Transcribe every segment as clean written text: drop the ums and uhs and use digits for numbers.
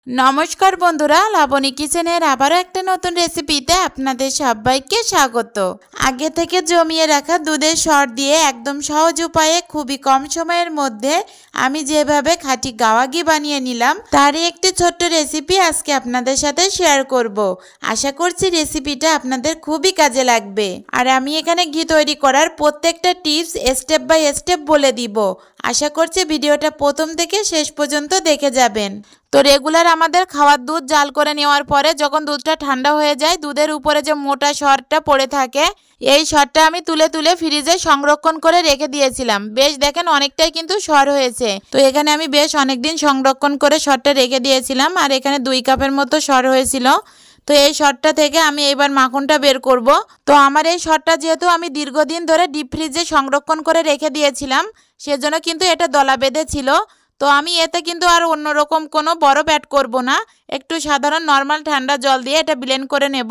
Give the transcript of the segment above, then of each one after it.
নমস্কার বন্ধুরা, লাবণী কিচেনের আবারও একটা নতুন রেসিপিতে আপনাদের সবাইকে স্বাগত। আগে থেকে জমিয়ে রাখা দুধের সর দিয়ে একদম সহজ উপায়ে খুবই কম সময়ের মধ্যে আমি যেভাবে খাঁটি গাওয়া ঘি বানিয়ে নিলাম তারই একটি ছোট্ট রেসিপি আজকে আপনাদের সাথে শেয়ার করব। আশা করছি রেসিপিটা আপনাদের খুবই কাজে লাগবে। আর আমি এখানে ঘি তৈরি করার প্রত্যেকটা টিপস স্টেপ বাই স্টেপ বলে দিব। আশা করছি ভিডিওটা প্রথম থেকে শেষ পর্যন্ত দেখে যাবেন। তো রেগুলার আমাদের খাওয়ার দুধ জাল করে নেওয়ার পরে যখন দুধটা ঠান্ডা হয়ে যায়, দুধের উপরে যে মোটা সরটা পড়ে থাকে, এই সরটা আমি তুলে তুলে ফ্রিজে সংরক্ষণ করে রেখে দিয়েছিলাম। বেশ দেখেন অনেকটাই কিন্তু সর হয়েছে। তো এখানে আমি বেশ অনেকদিন সংরক্ষণ করে সরটা রেখে দিয়েছিলাম। আর এখানে 2 কাপের মতো সর হয়েছিল। তো এই সরটা থেকে আমি এবার মাখনটা বের করব। তো আমার এই সরটা যেহেতু আমি দীর্ঘদিন ধরে ডিপ ফ্রিজে সংরক্ষণ করে রেখে দিয়েছিলাম, সেজন্য কিন্তু এটা দলা বেঁধে ছিল। তো আমি এতে কিন্তু আর অন্যরকম কোনো বরফ অ্যাড করব না, একটু সাধারণ নর্মাল ঠান্ডা জল দিয়ে এটা ব্লেন্ড করে নেব।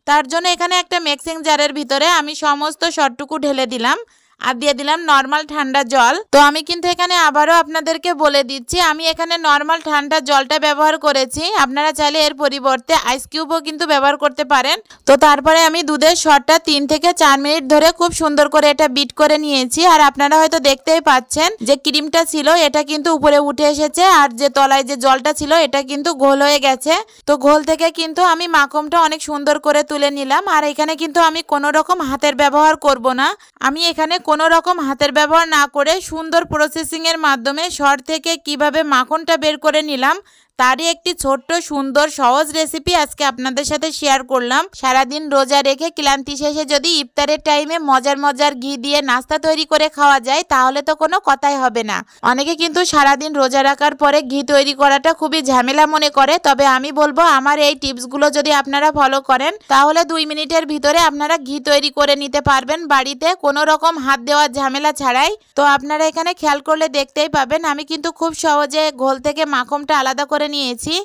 তার জন্য এখানে একটা মিক্সিং জারের ভিতরে আমি সমস্ত সরটুকু ঢেলে দিলাম আর দিয়ে দিলাম নর্মাল ঠান্ডা জল। তো আমি কিন্তু এখানে আবারও আপনাদেরকে বলে দিচ্ছি, আমি এখানে নর্মাল ঠান্ডা জলটা ব্যবহার করেছি। আপনারা চাইলে এর পরিবর্তে আইস কিউবও কিন্তু ব্যবহার করতে পারেন। তো তারপরে আমি দুধের সরটা 3 থেকে 4 মিনিট ধরে খুব সুন্দর করে এটা বিট করে নিয়েছি। আর আপনারা হয়তো দেখতেই পাচ্ছেন যে ক্রিমটা ছিল এটা কিন্তু উপরে উঠে এসেছে, আর যে তলায় যে জলটা ছিল এটা কিন্তু ঘোল হয়ে গেছে। তো ঘোল থেকে কিন্তু আমি মাখনটা অনেক সুন্দর করে তুলে নিলাম। আর এখানে কিন্তু আমি কোনো রকম হাতের ব্যবহার করব না। আমি এখানে কোনো রকম হাতের ব্যবহার না করে সুন্দর প্রসেসিংয়ের মাধ্যমে সর থেকে কিভাবে মাখনটা বের করে নিলাম তারই একটি ছোট্ট সুন্দর সহজ রেসিপি আজকে আপনাদের সাথে শেয়ার করলাম। সারাদিন রোজা রেখে ক্লান্তি শেষে যদি ইফতারের টাইমে মজার মজার ঘি দিয়ে নাস্তা তৈরি করে খাওয়া যায় তাহলে তো কোনো কথাই হবে না। অনেকে কিন্তু সারাদিন রোজা রাখার পরে ঘি তৈরি করাটা খুবই ঝামেলা মনে করে, তবে আমি বলবো আমার এই টিপসগুলো যদি আপনারা ফলো করেন তাহলে 2 মিনিটের ভিতরে আপনারা ঘি তৈরি করে নিতে পারবেন বাড়িতে, কোনো রকম হাত দেওয়ার ঝামেলা ছাড়াই। তো আপনারা এখানে খেয়াল করলে দেখতেই পাবেন আমি কিন্তু খুব সহজে ঘোল থেকে মাখনটা আলাদা করে নিয়েছি।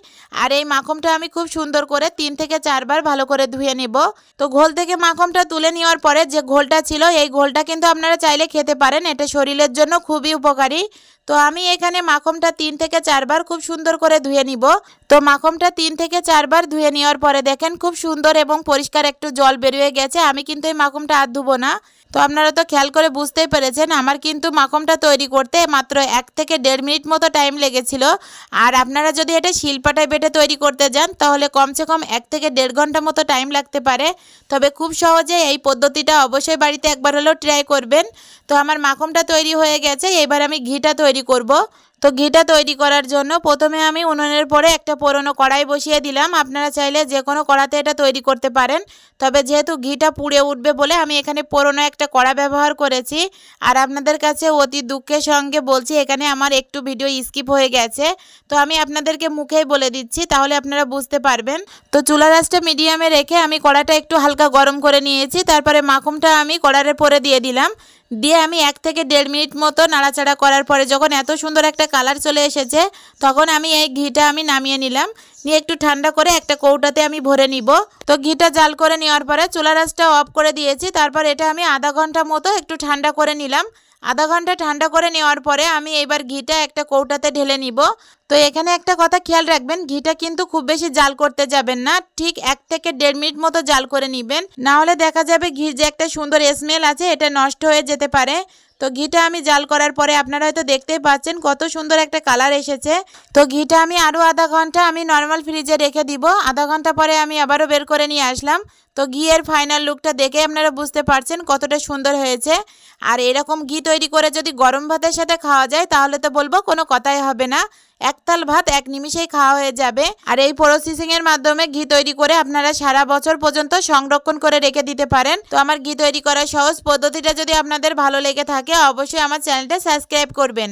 আর এই মাখনটা আমি খুব সুন্দর করে 3 থেকে 4 বার ভালো করে ধুয়ে নেব। তো ঘোল থেকে মাখনটা তুলে নেওয়ার পরে যে ঘোলটা ছিল এই ঘোলটা কিন্তু আপনারা চাইলে খেতে পারেন, এটা শরীরের জন্য খুবই উপকারী। তো আমি এখানে মাখনটা 3 থেকে 4 বার খুব সুন্দর করে ধুয়ে নিব। তো মাখনটা 3 থেকে 4 বার ধুয়ে নেওয়ার পরে দেখেন খুব সুন্দর এবং পরিষ্কার একটু জল বেরিয়ে গেছে। আমি কিন্তু এই মাখনটা আর ধুবো না। তো আপনারা তো খেয়াল করে বুঝতেই পেরেছেন আমার কিন্তু মাখনটা তৈরি করতে মাত্র 1 থেকে 1.5 মিনিট মতো টাইম লেগেছিল। আর আপনারা যদি এটা শিলপাটায় বেটে তৈরি করতে যান তাহলে কমসে কম 1 থেকে 1.5 ঘন্টা মতো টাইম লাগতে পারে। তবে খুব সহজে এই পদ্ধতিটা অবশ্যই বাড়িতে একবার হলেও ট্রাই করবেন। তো আমার মাখনটা তৈরি হয়ে গেছে, এবার আমি ঘিটা তৈরি করব। তো ঘিটা তৈরি করার জন্য প্রথমে আমি উনুনের পরে একটা পুরনো কড়াই বসিয়ে দিলাম। আপনারা চাইলে যে কোনো কড়াতে এটা তৈরি করতে পারেন, তবে যেহেতু ঘিটা পুড়ে উঠবে বলে আমি এখানে পুরনো একটা কড়া ব্যবহার করেছি। আর আপনাদের কাছে অতি দুঃখের সঙ্গে বলছি এখানে আমার একটু ভিডিও স্কিপ হয়ে গেছে। তো আমি আপনাদেরকে মুখেই বলে দিচ্ছি তাহলে আপনারা বুঝতে পারবেন। তো চুলার আঁচটা মিডিয়ামে রেখে আমি কড়াটা একটু হালকা গরম করে নিয়েছি। তারপরে মাখনটা আমি কড়ার পরে দিয়ে দিলাম। দিয়ে আমি 1 থেকে 1.5 মিনিট মতো নাড়াচাড়া করার পরে যখন এত সুন্দর একটা কালার চলে এসেছে তখন আমি এই ঘিটা আমি নামিয়ে নিলাম। নিয়ে একটু ঠান্ডা করে একটা কৌটাতে আমি ভরে নিব। তো ঘিটা জাল করে নেওয়ার পরে চুলার আঁচটা অফ করে দিয়েছি। তারপর এটা আমি আধা ঘন্টা মতো একটু ঠান্ডা করে নিলাম। আধা ঘন্টা ঠান্ডা করে নেওয়ার পরে আমি এবার ঘিটা একটা কৌটাতে ঢেলে নিব। তো এখানে একটা কথা খেয়াল রাখবেন, ঘিটা কিন্তু খুব বেশি জাল করতে যাবেন না, ঠিক 1 থেকে 1.5 মিনিট মতো জাল করে নেবেন, না হলে দেখা যাবে ঘির যে একটা সুন্দর স্মেল আছে এটা নষ্ট হয়ে যেতে পারে। তো ঘিটা আমি জাল করার পরে আপনারা হয়তো দেখতেই পাচ্ছেন কত সুন্দর একটা কালার এসেছে। তো ঘিটা আমি আরও আধা ঘন্টা আমি নর্মাল ফ্রিজে রেখে দিব। আধা ঘন্টা পরে আমি আবারও বের করে নিয়ে আসলাম। তো ঘিয়ের ফাইনাল লুকটা দেখে আপনারা বুঝতে পারছেন কতটা সুন্দর হয়েছে। আর এরকম ঘি তৈরি করে যদি গরম ভাতের সাথে খাওয়া যায় তাহলে তো বলবো কোনো কথাই হবে না, একতাল ভাত 1 নিমিষেই খাওয়া হয়ে যাবে। আর এই প্রসেসিংয়ের মাধ্যমে ঘি তৈরি করে আপনারা সারা বছর পর্যন্ত সংরক্ষণ করে রেখে দিতে পারেন। তো আমার ঘি তৈরি করার সহজ পদ্ধতিটা যদি আপনাদের ভালো লেগে থাকে অবশ্যই আমার চ্যানেলটা সাবস্ক্রাইব করবেন।